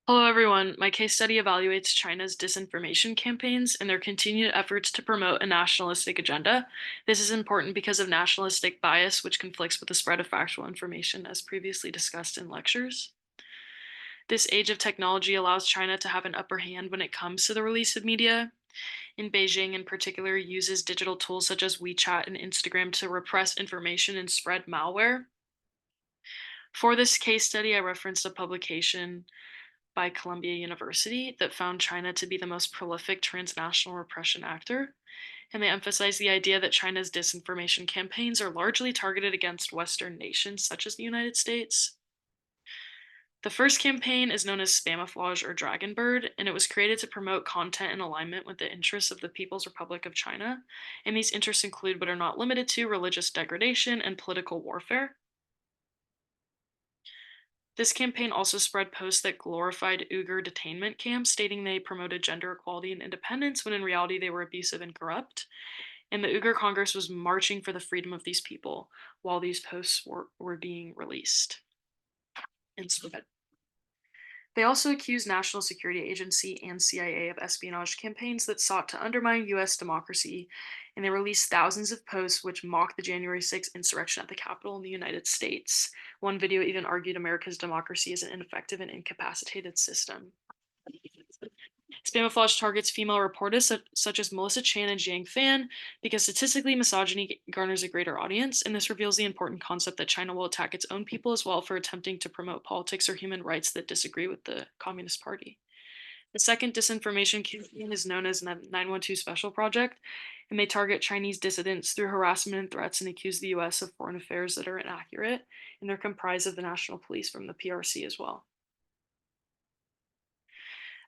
Hello, everyone. My case study evaluates China's disinformation campaigns and their continued efforts to promote a nationalistic agenda. This is important because of nationalistic bias, which conflicts with the spread of factual information, as previously discussed in lectures. This age of technology allows China to have an upper hand when it comes to the release of media. In Beijing, in particular, uses digital tools such as WeChat and Instagram to repress information and spread malware. For this case study, I referenced a publication by Columbia University that found China to be the most prolific transnational repression actor, and they emphasize the idea that China's disinformation campaigns are largely targeted against Western nations such as the United States. The first campaign is known as Spamouflage or Dragonbird, and it was created to promote content in alignment with the interests of the People's Republic of China, and these interests include but are not limited to religious degradation and political warfare. This campaign also spread posts that glorified Uyghur detainment camps, stating they promoted gender equality and independence, when in reality they were abusive and corrupt. And the Uyghur Congress was marching for the freedom of these people while these posts were being released and spread. They also accused National Security Agency and CIA of espionage campaigns that sought to undermine US democracy, and they released thousands of posts which mocked the January 6th insurrection at the Capitol in the United States. One video even argued America's democracy is an ineffective and incapacitated system. Spamouflage targets female reporters such as Melissa Chan and Jiang Fan because statistically misogyny garners a greater audience, and this reveals the important concept that China will attack its own people as well for attempting to promote politics or human rights that disagree with the Communist Party. The second disinformation campaign is known as the 912 Special Project, and they target Chinese dissidents through harassment and threats and accuse the US of foreign affairs that are inaccurate, and they're comprised of the National Police from the PRC as well.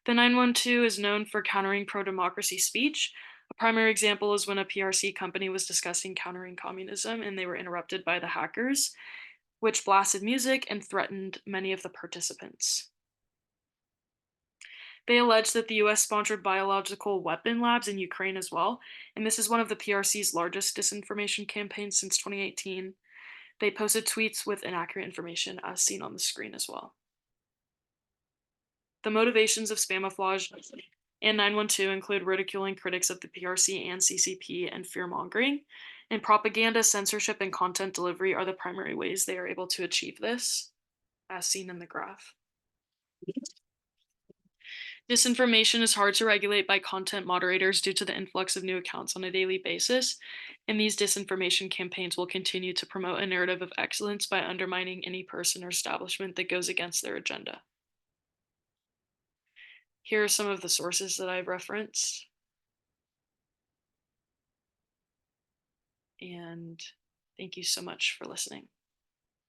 The 912 is known for countering pro-democracy speech. A primary example is when a PRC company was discussing countering communism and they were interrupted by the hackers, which blasted music and threatened many of the participants. They allege that the US sponsored biological weapon labs in Ukraine as well, and this is one of the PRC's largest disinformation campaigns since 2018. They posted tweets with inaccurate information as seen on the screen as well. The motivations of Spamouflage and 912 include ridiculing critics of the PRC and CCP and fear-mongering, and propaganda, censorship, and content delivery are the primary ways they are able to achieve this, as seen in the graph. Disinformation is hard to regulate by content moderators due to the influx of new accounts on a daily basis, and these disinformation campaigns will continue to promote a narrative of excellence by undermining any person or establishment that goes against their agenda. Here are some of the sources that I've referenced. And thank you so much for listening.